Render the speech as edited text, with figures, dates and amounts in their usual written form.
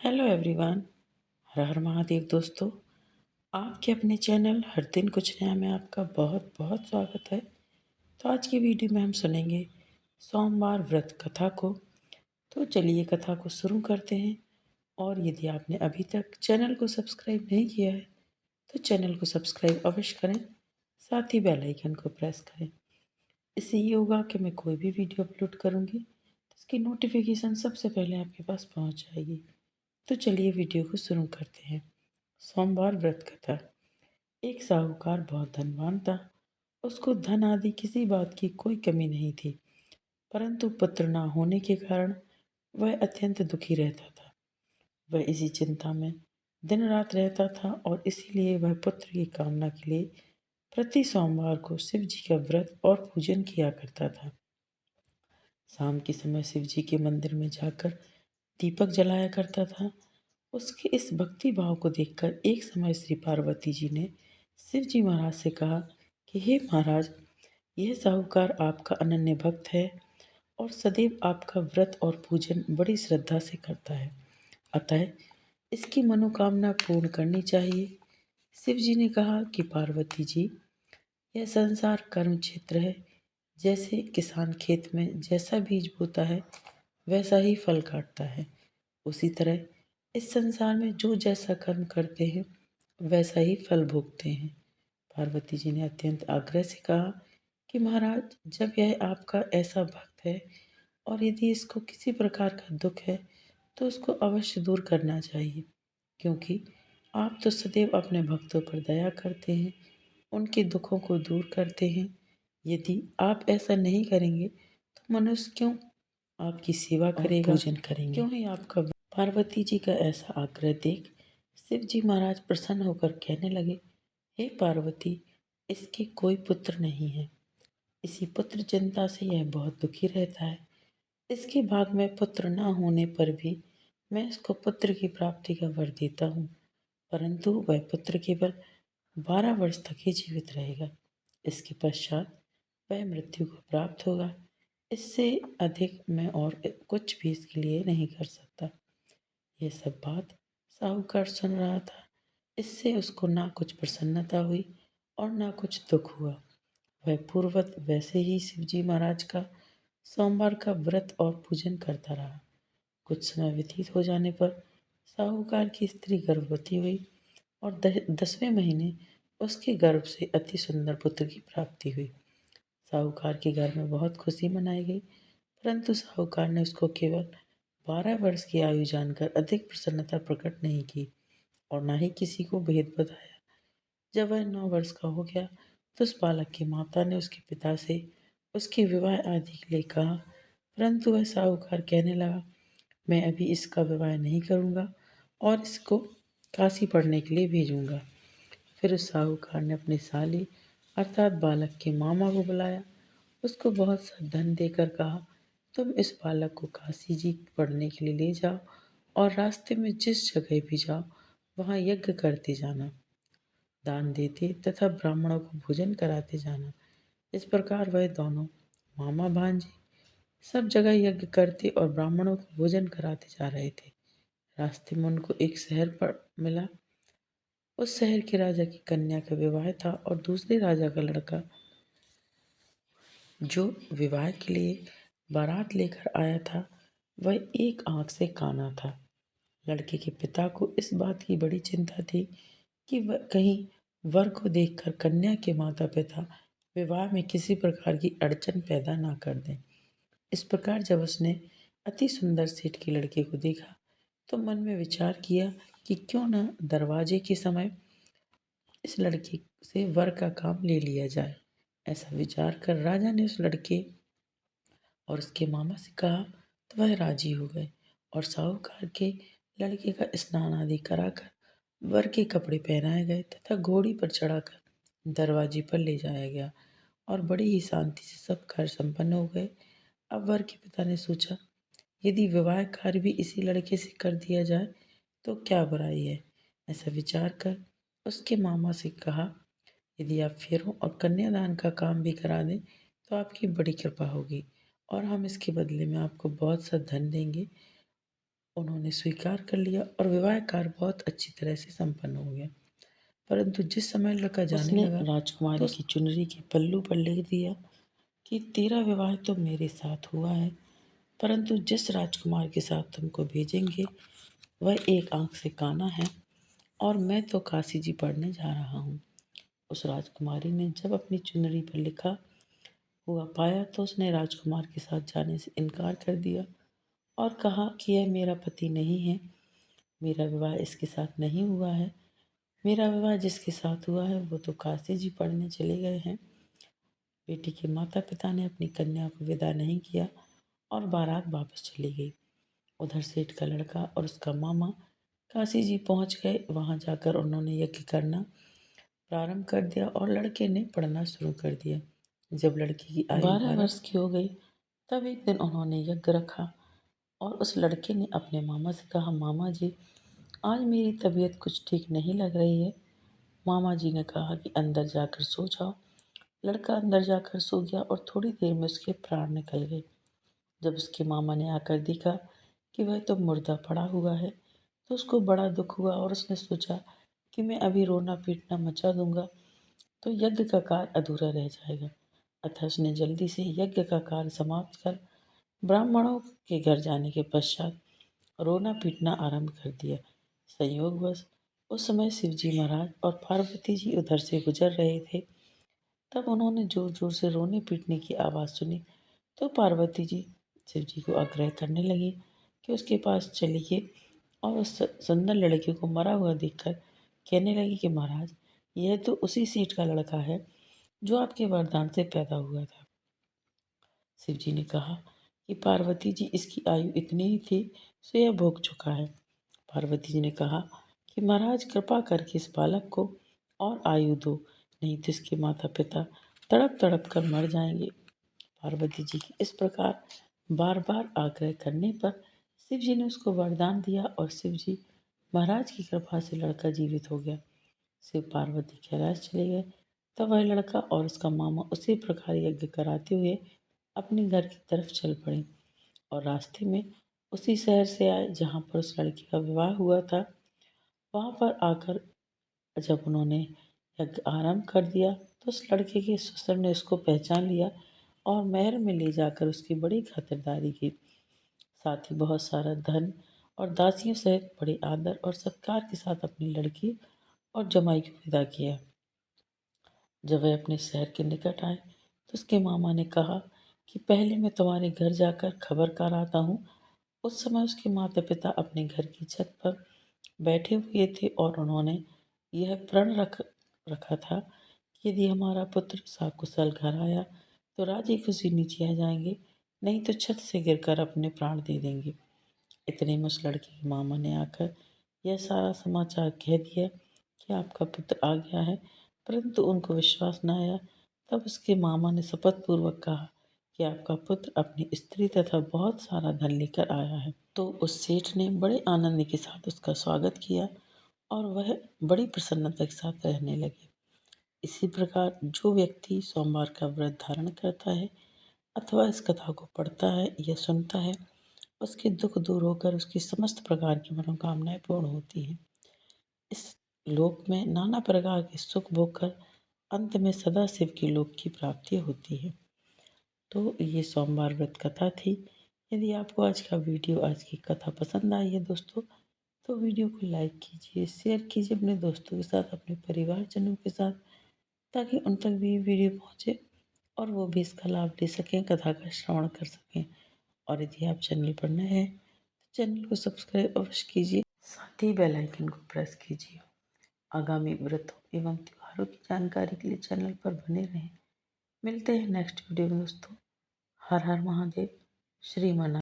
Hello everyone. हर हर महादेव दोस्तों। आपके अपने चैनल हर दिन कुछ नया में आपका बहुत बहुत स्वागत है। तो आज की वीडियो में हम सुनेंगे सोमवार व्रत कथा को। तो चलिए कथा को शुरू करते हैं। और यदि आपने अभी तक चैनल को सब्सक्राइब नहीं किया है तो चैनल को सब्सक्राइब अवश्य करें, साथ ही बेल आइकन को प्रेस करें। इससे ये होगा कि मैं कोई भी वीडियो अपलोड करूँगी तो इसकी नोटिफिकेशन सबसे पहले आपके पास पहुँच जाएगी। तो चलिए वीडियो को शुरू करते हैं। सोमवार व्रत कथा। एक साहूकार बहुत धनवान था। उसको धन आदि किसी बात की कोई कमी नहीं थी, परंतु पुत्र न होने के कारण वह अत्यंत दुखी रहता था। वह इसी चिंता में दिन रात रहता था और इसीलिए वह पुत्र की कामना के लिए प्रति सोमवार को शिव जी का व्रत और पूजन किया करता था। शाम के समय शिव जी के मंदिर में जाकर दीपक जलाया करता था। उसके इस भक्ति भाव को देखकर एक समय श्री पार्वती जी ने शिव जी महाराज से कहा कि हे महाराज, यह साहूकार आपका अनन्य भक्त है और सदैव आपका व्रत और पूजन बड़ी श्रद्धा से करता है, अतः इसकी मनोकामना पूर्ण करनी चाहिए। शिव जी ने कहा कि पार्वती जी, यह संसार कर्म क्षेत्र है। जैसे किसान खेत में जैसा बीज बोता है वैसा ही फल काटता है, उसी तरह इस संसार में जो जैसा कर्म करते हैं वैसा ही फल भोगते हैं। पार्वती जी ने अत्यंत आग्रह से कहा कि महाराज, जब यह आपका ऐसा भक्त है और यदि इसको किसी प्रकार का दुख है तो उसको अवश्य दूर करना चाहिए, क्योंकि आप तो सदैव अपने भक्तों पर दया करते हैं, उनके दुखों को दूर करते हैं। यदि आप ऐसा नहीं करेंगे तो मनुष्य क्यों आपकी सेवा करेगा, पूजन करेंगे, क्यों ही आपका। पार्वती जी का ऐसा आग्रह देख शिव जी महाराज प्रसन्न होकर कहने लगे, हे पार्वती, इसके कोई पुत्र नहीं है। इसी पुत्र चिंता से यह बहुत दुखी रहता है। इसके भाग में पुत्र न होने पर भी मैं इसको पुत्र की प्राप्ति का वर देता हूँ, परंतु वह पुत्र केवल 12 वर्ष तक ही जीवित रहेगा। इसके पश्चात वह मृत्यु को प्राप्त होगा। इससे अधिक मैं और कुछ भी इसके लिए नहीं कर सकता। यह सब बात साहूकार सुन रहा था। इससे उसको ना कुछ प्रसन्नता हुई और ना कुछ दुख हुआ। वह पूर्ववत वैसे ही शिवजी महाराज का सोमवार का व्रत और पूजन करता रहा। कुछ समय व्यतीत हो जाने पर साहूकार की स्त्री गर्भवती हुई और 10वें महीने उसके गर्भ से अति सुंदर पुत्र की प्राप्ति हुई। साहूकार के घर में बहुत खुशी मनाई गई, परंतु साहूकार ने उसको केवल 12 वर्ष की आयु जानकर अधिक प्रसन्नता प्रकट नहीं की और न ही किसी को भेद बताया। जब वह 9 वर्ष का हो गया तो उस बालक की माता ने उसके पिता से उसके विवाह आदि के लिए कहा, परंतु वह साहूकार कहने लगा, मैं अभी इसका विवाह नहीं करूँगा और इसको काशी पढ़ने के लिए भेजूँगा। फिर उस साहूकार ने अपनी साली अर्थात बालक के मामा को बुलाया, उसको बहुत सा धन देकर कहा, तुम इस बालक को काशी जी पढ़ने के लिए ले जाओ और रास्ते में जिस जगह भी जाओ वहाँ यज्ञ करते जाना, दान देते तथा ब्राह्मणों को भोजन कराते जाना। इस प्रकार वह दोनों मामा भांजे सब जगह यज्ञ करते और ब्राह्मणों को भोजन कराते जा रहे थे। रास्ते में उनको एक शहर पर मिला। उस शहर के राजा की कन्या का विवाह था और दूसरे राजा का लड़का जो विवाह के लिए बारात लेकर आया था वह एक आंख से काना था। लड़के के पिता को इस बात की बड़ी चिंता थी कि वह कहीं वर को देखकर कन्या के माता पिता विवाह में किसी प्रकार की अड़चन पैदा ना कर दें। इस प्रकार जब उसने अति सुंदर सेठ के लड़के को देखा तो मन में विचार किया कि क्यों न दरवाजे के समय इस लड़के से वर का काम ले लिया जाए। ऐसा विचार कर राजा ने उस लड़के और उसके मामा से कहा तो वह राजी हो गए और साहूकार के लड़के का स्नान आदि कराकर वर के कपड़े पहनाए गए तथा घोड़ी पर चढ़ाकर दरवाजे पर ले जाया गया और बड़ी ही शांति से सब कार्य संपन्न हो गए। अब वर के पिता ने सोचा, यदि विवाह कार्य भी इसी लड़के से कर दिया जाए तो क्या बुराई है। ऐसा विचार कर उसके मामा से कहा, यदि आप फेरों और कन्यादान का काम भी करा दें तो आपकी बड़ी कृपा होगी और हम इसके बदले में आपको बहुत सा धन देंगे उन्होंने स्वीकार कर लिया और विवाह कार्य बहुत अच्छी तरह से संपन्न हो गया। परंतु जिस समय लड़का जाने लगा तो राजकुमारी की चुनरी के पल्लू पर लिख दिया कि तेरा विवाह तो मेरे साथ हुआ है, परंतु जिस राजकुमार के साथ तुमको भेजेंगे वह एक आंख से काना है और मैं तो काशी जी पढ़ने जा रहा हूँ। उस राजकुमारी ने जब अपनी चुनरी पर लिखा हुआ पाया तो उसने राजकुमार के साथ जाने से इनकार कर दिया और कहा कि यह मेरा पति नहीं है, मेरा विवाह इसके साथ नहीं हुआ है। मेरा विवाह जिसके साथ हुआ है वो तो काशी जी पढ़ने चले गए हैं। बेटी के माता पिता ने अपनी कन्या को विदा नहीं किया और बारात वापस चली गई। उधर सेठ का लड़का और उसका मामा काशी जी पहुंच गए। वहां जाकर उन्होंने यज्ञ करना प्रारंभ कर दिया और लड़के ने पढ़ना शुरू कर दिया। जब लड़की की आयु 12 वर्ष की हो गई तब एक दिन उन्होंने यज्ञ रखा और उस लड़के ने अपने मामा से कहा, मामा जी आज मेरी तबीयत कुछ ठीक नहीं लग रही है। मामा जी ने कहा कि अंदर जाकर सो जाओ। लड़का अंदर जाकर सो गया और थोड़ी देर में उसके प्राण निकल गए। जब उसके मामा ने आकर देखा कि वह तो मुर्दा पड़ा हुआ है तो उसको बड़ा दुख हुआ और उसने सोचा कि मैं अभी रोना पीटना मचा दूंगा तो यज्ञ का कार्य अधूरा रह जाएगा। अतः उसने जल्दी से यज्ञ का कार्य समाप्त कर ब्राह्मणों के घर जाने के पश्चात रोना पीटना आरंभ कर दिया। संयोगवश उस समय शिवजी महाराज और पार्वती जी उधर से गुजर रहे थे। तब उन्होंने जोर जोर से रोने पीटने की आवाज़ सुनी तो पार्वती जी शिव जी को आग्रह करने लगी कि उसके पास चलिए और उस सुंदर लड़के को मरा हुआ देखकर कहने लगी कि महाराज यह तो उसी सेठ का लड़का है जो आपके वरदान से पैदा हुआ था। शिव जी ने कहा कि पार्वती जी इसकी आयु इतनी ही थी सो यह भोग चुका है। पार्वती जी ने कहा कि महाराज कृपा करके इस बालक को और आयु दो, नहीं तो इसके माता पिता तड़प तड़प कर मर जाएंगे। पार्वती जी की इस प्रकार बार बार आग्रह करने पर शिव जी ने उसको वरदान दिया और शिव जी महाराज की कृपा से लड़का जीवित हो गया। शिव पार्वती कैलाश चले गए। तब वह लड़का और उसका मामा उसी प्रकार यज्ञ कराते हुए अपने घर की तरफ चल पड़े और रास्ते में उसी शहर से आए जहाँ पर उस लड़की का विवाह हुआ था। वहाँ पर आकर जब उन्होंने यज्ञ आरंभ कर दिया तो उस लड़के के ससुर ने उसको पहचान लिया और महल में ले जाकर उसकी बड़ी खातिरदारी की। साथ ही बहुत सारा धन और दासियों सहित बड़े आदर और सत्कार के साथ अपनी लड़की और जमाई को विदा किया। जब वह अपने शहर के निकट आए तो उसके मामा ने कहा कि पहले मैं तुम्हारे घर जाकर खबर कर आता हूँ। उस समय उसके माता पिता अपने घर की छत पर बैठे हुए थे और उन्होंने यह प्रण रखा था कि यदि हमारा पुत्र सकुशल घर आया तो राजी खुशी नीचे आ जाएंगे, नहीं तो छत से गिरकर अपने प्राण दे देंगे। इतने में उस लड़के के मामा ने आकर यह सारा समाचार कह दिया कि आपका पुत्र आ गया है, परंतु उनको विश्वास न आया। तब उसके मामा ने शपथ पूर्वक कहा कि आपका पुत्र अपनी स्त्री तथा बहुत सारा धन लेकर आया है। तो उस सेठ ने बड़े आनंद के साथ उसका स्वागत किया और वह बड़ी प्रसन्नता के साथ रहने लगे। इसी प्रकार जो व्यक्ति सोमवार का व्रत धारण करता है अथवा इस कथा को पढ़ता है या सुनता है उसके दुख दूर होकर उसकी समस्त प्रकार की मनोकामनाएं पूर्ण होती हैं। इस लोक में नाना प्रकार के सुख भोग कर अंत में सदा शिव की लोक की प्राप्ति होती है। तो ये सोमवार व्रत कथा थी। यदि आपको आज का वीडियो, आज की कथा पसंद आई है दोस्तों, तो वीडियो को लाइक कीजिए, शेयर कीजिए अपने दोस्तों के साथ, अपने परिवारजनों के साथ, ताकि उन तक भी ये वीडियो पहुँचे और वो भी इसका लाभ ले सकें, कथा का श्रवण कर सकें। और यदि आप चैनल पर नए हैं तो चैनल को सब्सक्राइब अवश्य कीजिए, साथ ही बेल आइकन को प्रेस कीजिए। आगामी व्रतों एवं त्योहारों की जानकारी के लिए चैनल पर बने रहें। मिलते हैं नेक्स्ट वीडियो में दोस्तों। हर हर महादेव। श्री मना